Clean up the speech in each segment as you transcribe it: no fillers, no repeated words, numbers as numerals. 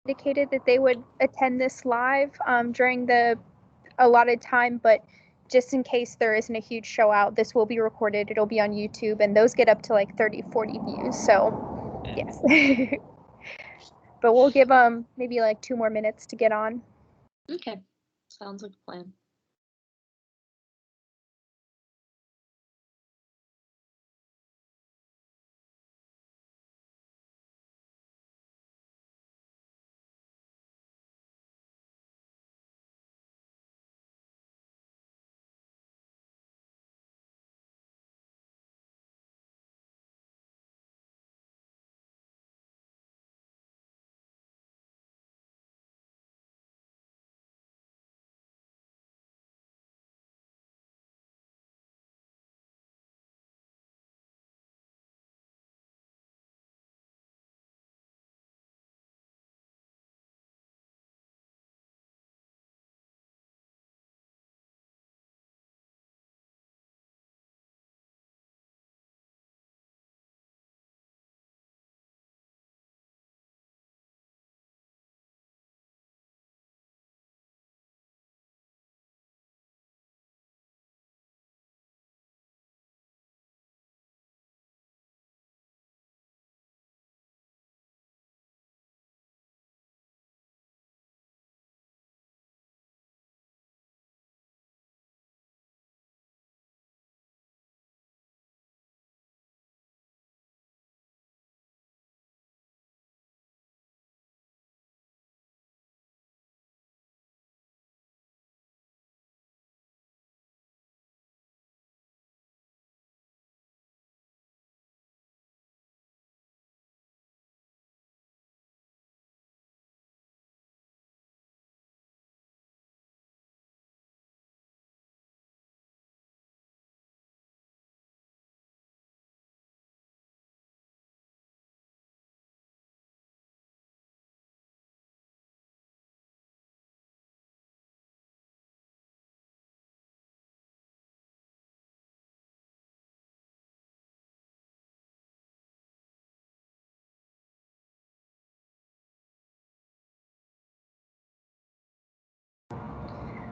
indicated that they would attend this live during the allotted time, but just in case there isn't a huge show out, this will be recorded. It'll be on YouTube, and those get up to like 30, 40 views. So, yes. But we'll give them maybe like 2 more minutes to get on. Okay. Sounds like a plan.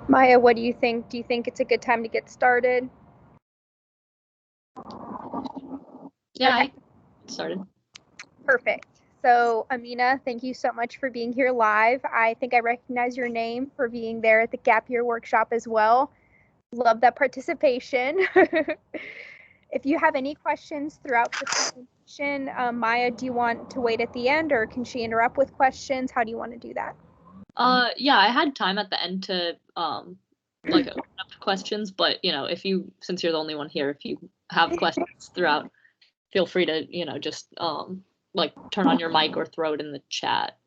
Maya, what do you think? Do you think it's a good time to get started? Yeah, I started. Perfect. So, Amina, thank you so much for being here live. I think I recognize your name for being there at the Gap Year workshop as well. Love that participation. If you have any questions throughout the presentation, Maya, do you want to wait at the end, or can she interrupt with questions? How do you want to do that? Yeah, I had time at the end to like open up to questions, but since you're the only one here, if you have questions throughout, feel free to, just like turn on your mic or throw it in the chat.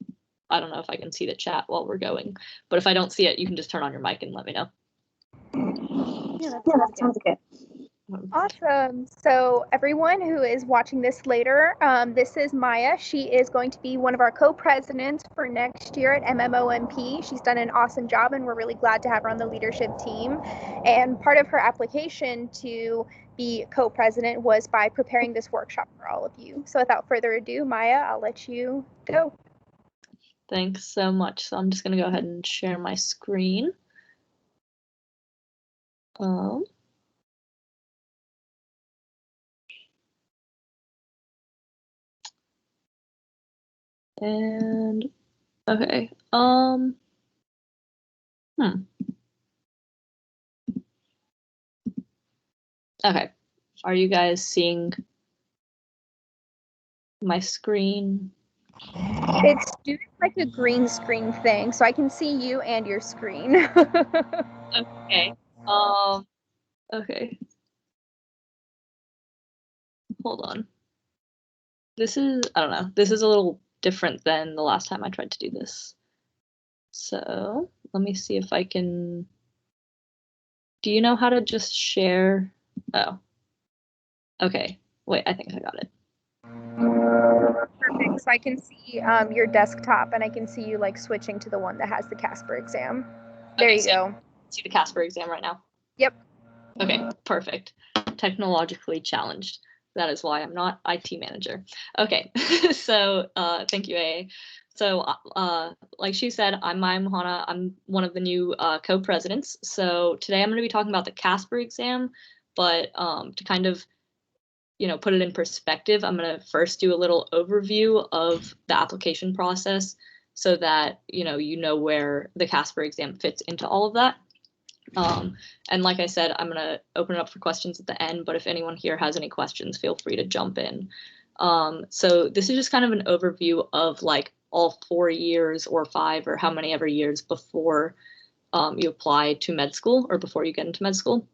I don't know if I can see the chat while we're going, but if I don't see it, you can just turn on your mic and let me know. Yeah, that sounds good. Awesome. So everyone who is watching this later, this is Maya. She is going to be one of our co-presidents for next year at MMOMP. She's done an awesome job, and we're really glad to have her on the leadership team. And part of her application to be co-president was by preparing this workshop for all of you. So without further ado, Maya, I'll let you go. Thanks so much. So I'm just going to go ahead and share my screen. And okay. Okay. Are you guys seeing my screen? It's doing like a green screen thing, so I can see you and your screen. Okay. Okay. Hold on. This is, I don't know, this is a little different than the last time I tried to do this. So let me see if I can, do you know how to just share? Oh, okay. Wait, I think I got it. Perfect. So I can see your desktop, and I can see you like switching to the one that has the Casper exam. There you go. See the Casper exam right now? Yep. Okay, perfect. Technologically challenged. That is why I'm not IT manager. Okay, so thank you, AA. So like she said, I'm Maya Mohana. I'm one of the new co-presidents. So today I'm going to be talking about the Casper exam, but to kind of, put it in perspective, I'm going to first do a little overview of the application process so that, you know where the Casper exam fits into all of that. And like I said, I'm going to open it up for questions at the end, but if anyone here has any questions, feel free to jump in. So this is just kind of an overview of like all 4 years or 5 or how many ever years before you apply to med school or before you get into med school.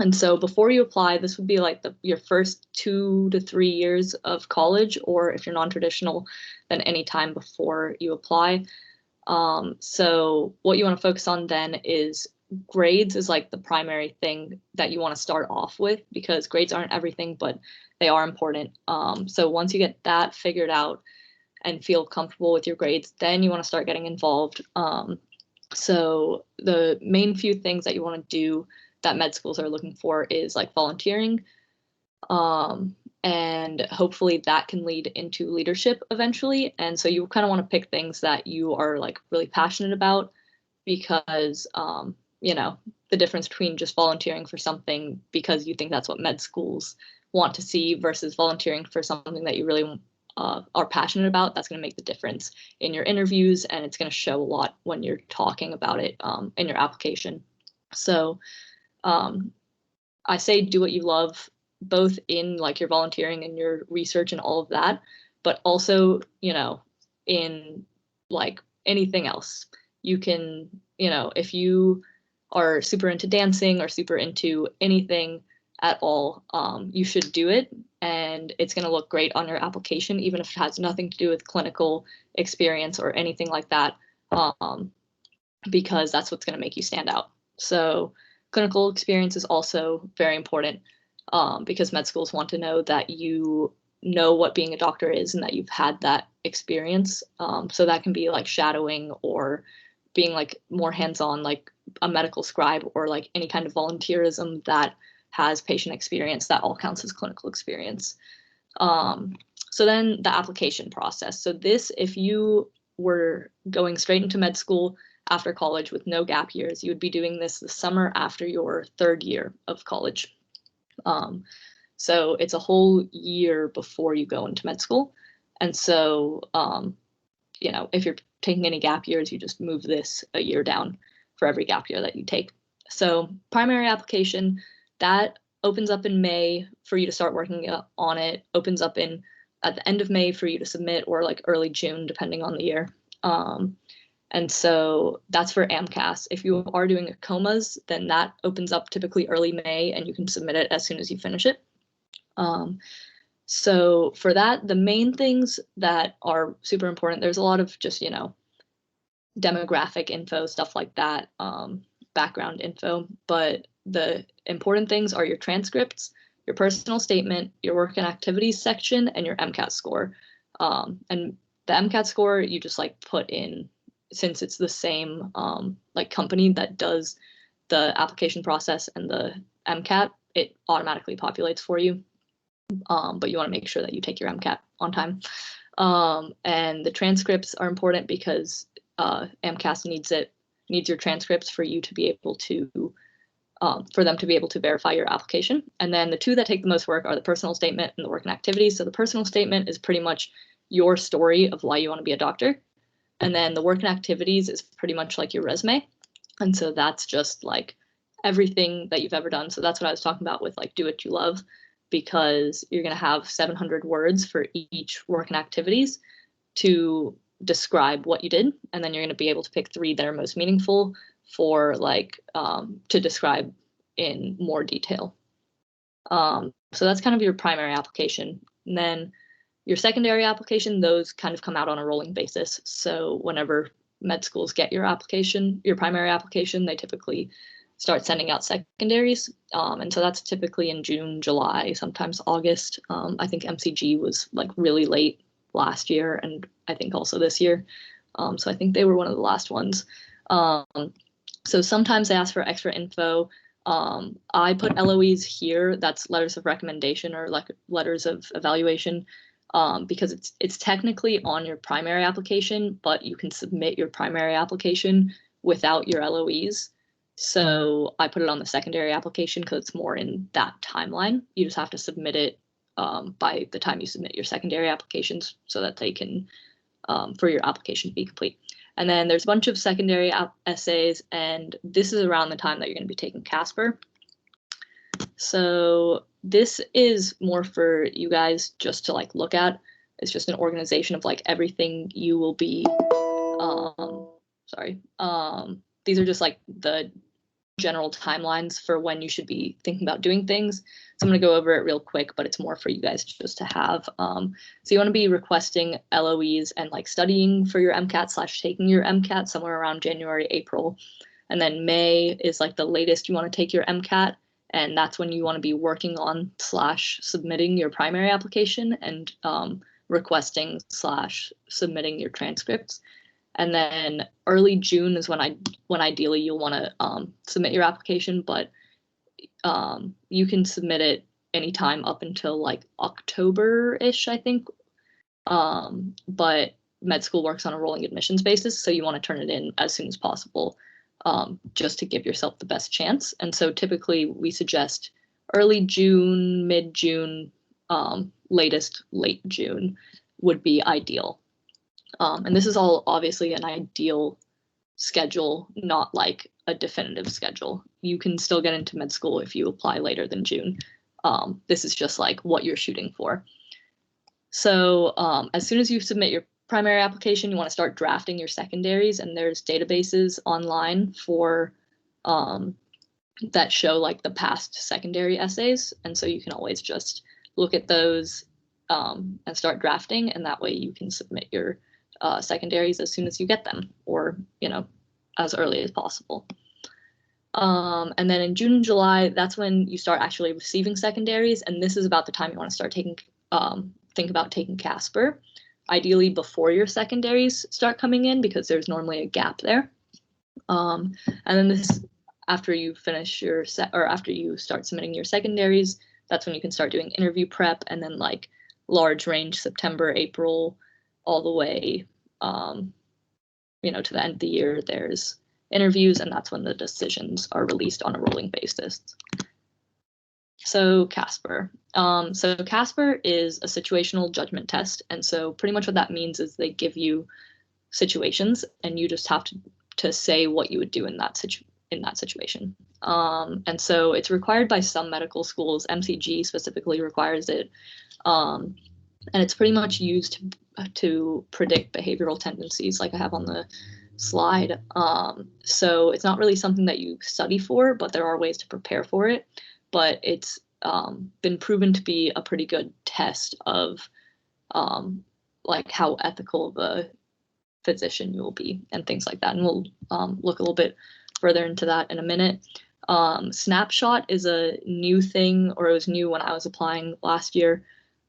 And so before you apply, this would be like your first 2 to 3 years of college, or if you're non-traditional, then any time before you apply. So what you want to focus on then is grades is like the primary thing that you want to start off with, because grades aren't everything, but they are important. So once you get that figured out and feel comfortable with your grades, then you want to start getting involved. So the main few things that you want to do that med schools are looking for is like volunteering. And hopefully that can lead into leadership eventually. And so you kind of want to pick things that you are like really passionate about, because the difference between just volunteering for something because you think that's what med schools want to see versus volunteering for something that you really are passionate about, that's going to make the difference in your interviews, and it's going to show a lot when you're talking about it in your application. So I say do what you love, both in like your volunteering and your research and all of that, but also, in like anything else. You can, if you are super into dancing or super into anything at all, you should do it, and it's going to look great on your application, even if it has nothing to do with clinical experience or anything like that, because that's what's going to make you stand out. So clinical experience is also very important, because med schools want to know that you know what being a doctor is and that you've had that experience. So that can be like shadowing or being like more hands-on, like a medical scribe, or like any kind of volunteerism that has patient experience. That all counts as clinical experience. So then the application process. So this, if you were going straight into med school after college with no gap years, you would be doing this the summer after your 3rd year of college. So it's a whole year before you go into med school. And so, if you're taking any gap years, you just move this a year down for every gap year that you take. So primary application, that opens up in May for you to start working on it, opens up at the end of May for you to submit, or like early June, depending on the year. And so that's for AMCAS. If you are doing a COMAS, then that opens up typically early May, and you can submit it as soon as you finish it. So for that, the main things that are super important, there's a lot of just, demographic info, stuff like that, background info, but the important things are your transcripts, your personal statement, your work and activities section, and your MCAT score. And the MCAT score, you just like put in, since it's the same like company that does the application process and the MCAT, it automatically populates for you. But you want to make sure that you take your MCAT on time. And the transcripts are important because AMCAS needs your transcripts for you to be able to, for them to be able to verify your application. And then the two that take the most work are the personal statement and the work and activities. So the personal statement is pretty much your story of why you want to be a doctor. And then the work and activities is pretty much like your resume. And so that's just like everything that you've ever done. So that's what I was talking about with like do what you love, because you're going to have 700 words for each work and activities to describe what you did. And then you're going to be able to pick 3 that are most meaningful for like to describe in more detail. So that's kind of your primary application. And then your secondary application, those kind of come out on a rolling basis. So whenever med schools get your application, your primary application, they typically start sending out secondaries. And so that's typically in June, July, sometimes August. I think MCG was like really late last year, and I think also this year. So I think they were one of the last ones. So sometimes they ask for extra info. I put LOEs here. That's letters of recommendation or like letters of evaluation, because it's technically on your primary application, but you can submit your primary application without your LOEs. So I put it on the secondary application because it's more in that timeline. You just have to submit it by the time you submit your secondary applications so that they can, for your application to be complete. And then there's a bunch of secondary essays, and this is around the time that you're going to be taking Casper. So this is more for you guys just to like look at. It's just an organization of like everything you will be, these are just like the general timelines for when you should be thinking about doing things. So I'm going to go over it real quick, but it's more for you guys just to have. So you want to be requesting LOEs and like studying for your MCAT / taking your MCAT somewhere around January, April. And then May is like the latest you want to take your MCAT. And that's when you want to be working on / submitting your primary application and requesting / submitting your transcripts. And then early June is when ideally you'll want to submit your application, but you can submit it anytime up until like October-ish, I think. But med school works on a rolling admissions basis, so you want to turn it in as soon as possible, just to give yourself the best chance. And so typically we suggest early June, mid-June, latest late June would be ideal. And this is all obviously an ideal schedule, not like a definitive schedule. You can still get into med school if you apply later than June. This is just like what you're shooting for. So as soon as you submit your primary application, you want to start drafting your secondaries, and there's databases online for that show like the past secondary essays. And so you can always just look at those and start drafting, and that way you can submit your secondaries as soon as you get them, or as early as possible. And then in June and July, that's when you start actually receiving secondaries, and this is about the time you want to start think about taking Casper, ideally before your secondaries start coming in, because there's normally a gap there. And then this, after you finish your after you start submitting your secondaries, that's when you can start doing interview prep, and then like large range September, April, all the way, to the end of the year, there's interviews, and that's when the decisions are released on a rolling basis. So Casper. So Casper is a situational judgment test, and so pretty much what that means is they give you situations, and you just have to say what you would do in that situation. And so it's required by some medical schools. MCG specifically requires it, and it's pretty much used to predict behavioral tendencies, like I have on the slide. So it's not really something that you study for, but there are ways to prepare for it. But it's been proven to be a pretty good test of like how ethical of a physician you will be and things like that. And we'll look a little bit further into that in a minute. Snapshot is a new thing, or it was new when I was applying last year,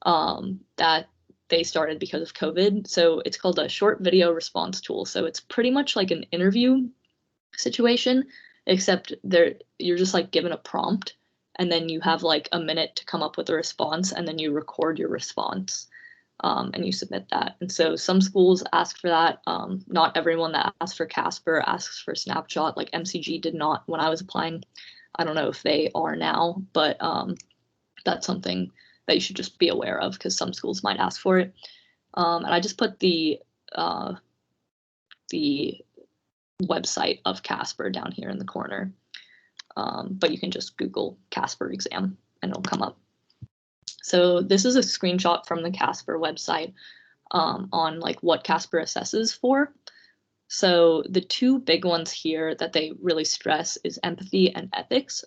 that they started because of COVID. So it's called a short video response tool. So it's pretty much like an interview situation, except you're just like given a prompt, and then you have like a minute to come up with a response, and then you record your response, and you submit that. And so some schools ask for that. Not everyone that asks for Casper asks for Snapshot. Like MCG did not when I was applying. I don't know if they are now, but that's something that you should just be aware of, because some schools might ask for it. And I just put the website of Casper down here in the corner. But you can just Google Casper exam and it'll come up. So this is a screenshot from the Casper website on like what Casper assesses for. So the two big ones here that they really stress is empathy and ethics,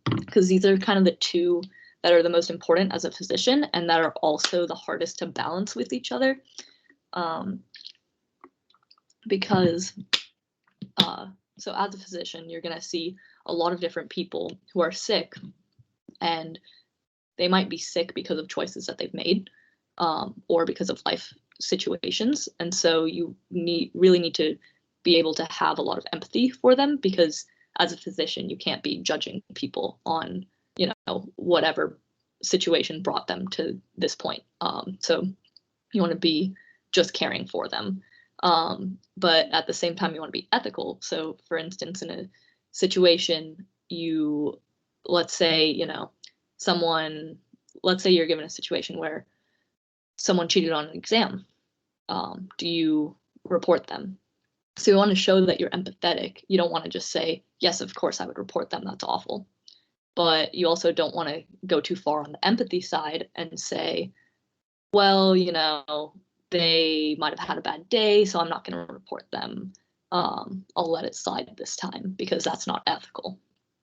because these are kind of the two that are the most important as a physician, and that are also the hardest to balance with each other. Because so as a physician, you're going to see a lot of different people who are sick, and they might be sick because of choices that they've made, or because of life situations. And so you really need to be able to have a lot of empathy for them, because as a physician, you can't be judging people on, you know, whatever situation brought them to this point. So you want to be just caring for them. But at the same time, you want to be ethical. So for instance, in a situation, let's say, you know, let's say you're given a situation where someone cheated on an exam. Do you report them? So you want to show that you're empathetic. You don't want to just say, yes, of course I would report them. That's awful. But you also don't want to go too far on the empathy side and say, well, you know, they might have had a bad day, so I'm not going to report them. I'll let it slide this time, because that's not ethical.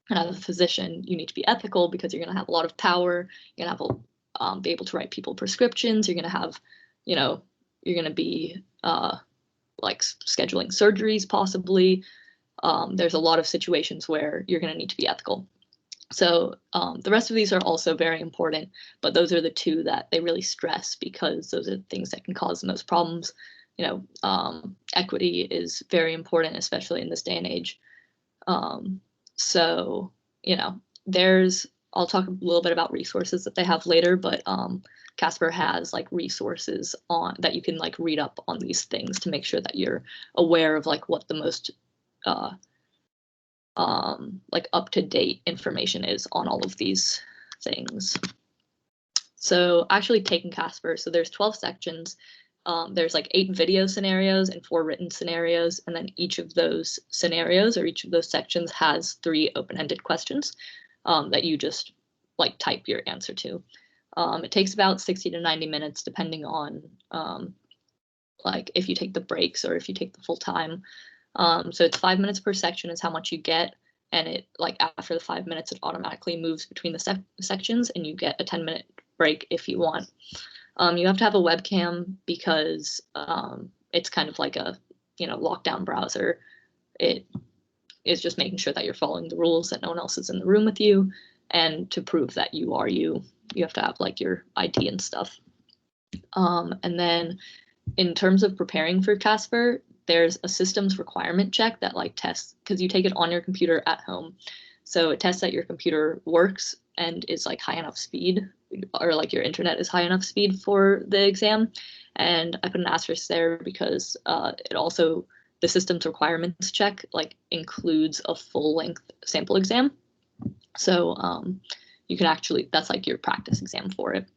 And as a physician, you need to be ethical because you're going to have a lot of power. You're going to have be able to write people prescriptions. You're going to have, you know, you're going to be like scheduling surgeries possibly. There's a lot of situations where you're going to need to be ethical. So the rest of these are also very important, but those are the two that they really stress because those are the things that can cause the most problems. You know, equity is very important, especially in this day and age. So, you know, I'll talk a little bit about resources that they have later, but Casper has like resources that you can like read up on these things to make sure that you're aware of like what the most like up-to-date information is on all of these things. So actually taking Casper, so there's 12 sections. There's like 8 video scenarios and 4 written scenarios, and then each of those scenarios or each of those sections has 3 open-ended questions that you just like type your answer to. It takes about 60 to 90 minutes depending on like if you take the breaks or if you take the full time. So it's 5 minutes per section is how much you get, and it like after the 5 minutes it automatically moves between the sections, and you get a 10-minute break if you want. You have to have a webcam because it's kind of like a, you know, lockdown browser. It is just making sure that you're following the rules, that no one else is in the room with you, and to prove that you are you have to have like your ID and stuff. And then in terms of preparing for Casper, there's a systems requirement check that like tests, because you take it on your computer at home. So it tests that your computer works and is like high enough speed, or like your internet is high enough speed for the exam. And I put an asterisk there because it also, the systems requirements check like includes a full length sample exam. So you can actually, that's like your practice exam for it.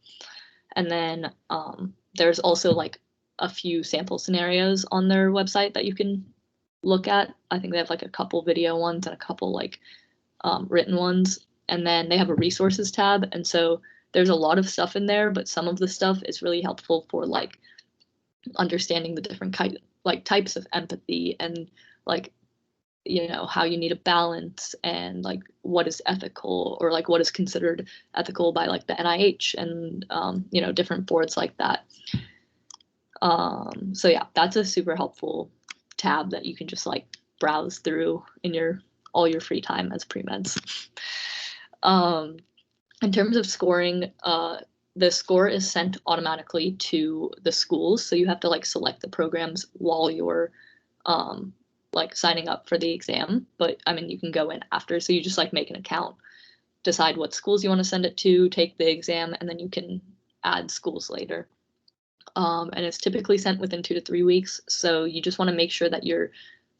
And then there's also like a few sample scenarios on their website that you can look at. I think they have like a couple video ones and a couple like written ones. And then they have a resources tab. And so there's a lot of stuff in there, but some of the stuff is really helpful for like understanding the different types of empathy and like, you know, how you need a balance and like what is ethical or like what is considered ethical by like the NIH and you know, different boards like that. So yeah, that's a super helpful tab that you can just like browse through in all your free time as pre-meds. In terms of scoring, the score is sent automatically to the schools, so you have to like select the programs while you're like signing up for the exam. But I mean, you can go in after, so you just like make an account, decide what schools you want to send it to, take the exam, and then you can add schools later. And it's typically sent within 2 to 3 weeks, so you just want to make sure that you're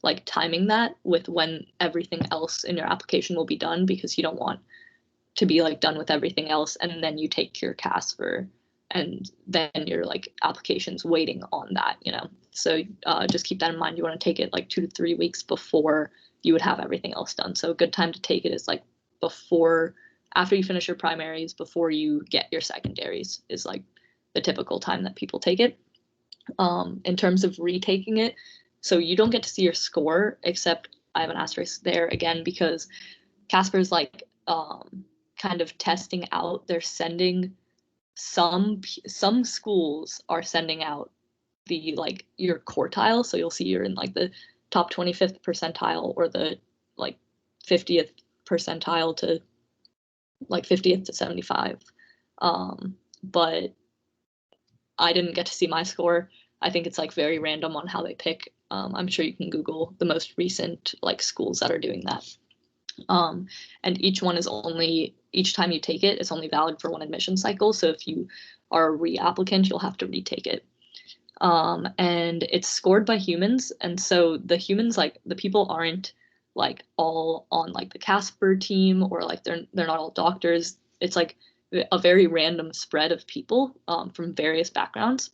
like timing that with when everything else in your application will be done, because you don't want to be like done with everything else and then you take your Casper and then your like application's waiting on that, you know. So just keep that in mind. You want to take it like 2 to 3 weeks before you would have everything else done. So a good time to take it is like after you finish your primaries, before you get your secondaries is like the typical time that people take it. In terms of retaking it, so you don't get to see your score, except I have an asterisk there again because Casper's like kind of testing out. They're sending some schools are sending out the like your quartile, so you'll see you're in like the top 25th percentile or the like 50th percentile to like 50th to 75. But I didn't get to see my score. I think it's like very random on how they pick. I'm sure you can Google the most recent like schools that are doing that. And each time you take it, it's only valid for one admission cycle. So if you are a reapplicant, you'll have to retake it. And it's scored by humans. And so the humans, like the people aren't like all on like the Casper team, or like they're not all doctors. It's like a very random spread of people from various backgrounds.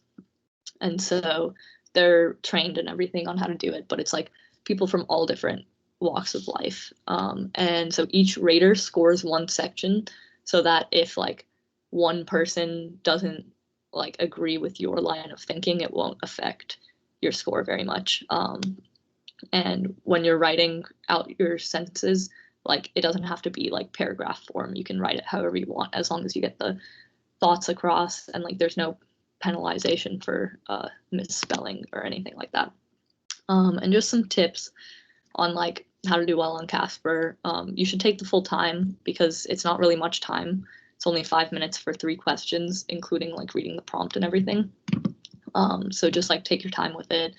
And so they're trained and everything on how to do it, but it's like people from all different walks of life. And so each rater scores one section, so that if like one person doesn't like agree with your line of thinking, it won't affect your score very much. And when you're writing out your sentences, like it doesn't have to be like paragraph form. You can write it however you want, as long as you get the thoughts across, and like there's no penalization for misspelling or anything like that. And just some tips on like how to do well on Casper. You should take the full time, because it's not really much time. It's only 5 minutes for 3 questions, including like reading the prompt and everything. So just like take your time with it.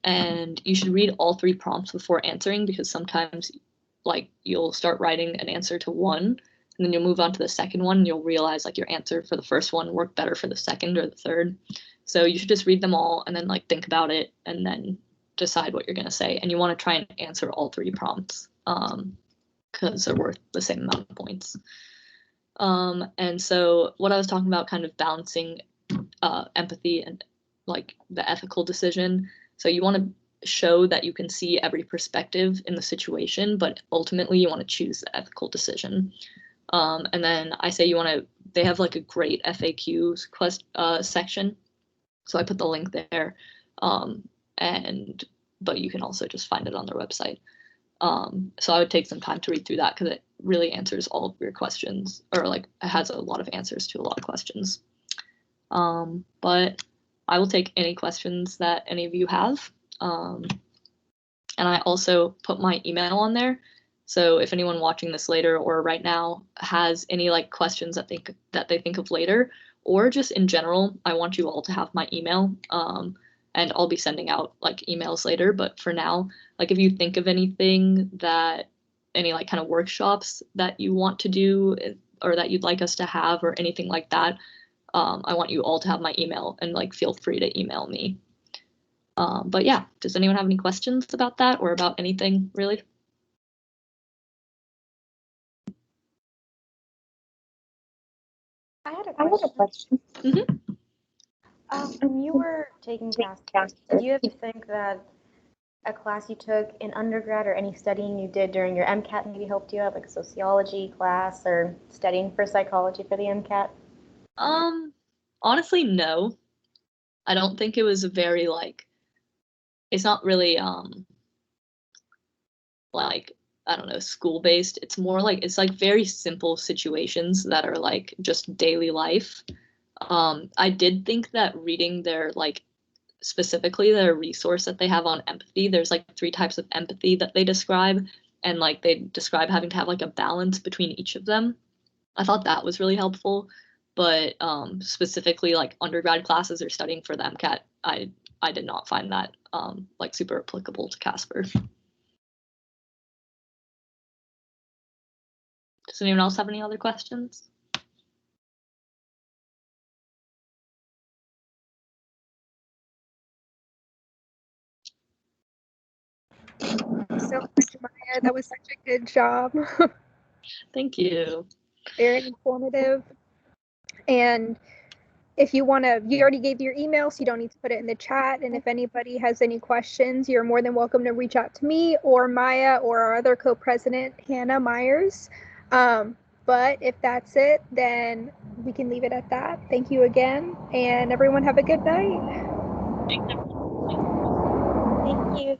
And you should read all 3 prompts before answering, because sometimes like you'll start writing an answer to one, and then you'll move on to the second one, and you'll realize like your answer for the first one worked better for the second or the third. So you should just read them all and then like think about it and then decide what you're going to say. And you want to try and answer all 3 prompts, because they're worth the same amount of points. And so what I was talking about, kind of balancing empathy and like the ethical decision. So you want to show that you can see every perspective in the situation, but ultimately you want to choose the ethical decision. And then I say they have like a great FAQs section. So I put the link there. But you can also just find it on their website. So I would take some time to read through that, because it really answers all of your questions, or like it has a lot of answers to a lot of questions. But I will take any questions that any of you have. And I also put my email on there. So if anyone watching this later or right now has any like questions that they think of later, or just in general, I want you all to have my email. And I'll be sending out like emails later. But for now, like if you think of anything, any like kind of workshops that you want to do, or that you'd like us to have, or anything like that, I want you all to have my email, and like feel free to email me. But yeah, does anyone have any questions about that, or about anything really? I had a question. Mm-hmm. When you were taking Casper, did you ever think that a class you took in undergrad, or any studying you did during your MCAT, maybe helped you out, like a sociology class or studying for psychology for the MCAT? Honestly, no. I don't think it was very like, it's not really like, I don't know, school based. It's more like, it's like very simple situations that are like just daily life. I did think that reading their like, specifically their resource that they have on empathy, there's like 3 types of empathy that they describe, and like they describe having to have like a balance between each of them. I thought that was really helpful, but specifically like undergrad classes or studying for the MCAT, I did not find that like super applicable to Casper. Does anyone else have any other questions? So much, Maya. That was such a good job. Thank you. Very informative. And if you want to, you already gave your email, so you don't need to put it in the chat. And if anybody has any questions, you're more than welcome to reach out to me or Maya or our other co-president, Hannah Myers. But if that's it, then we can leave it at that. Thank you again, and everyone have a good night. Thank you.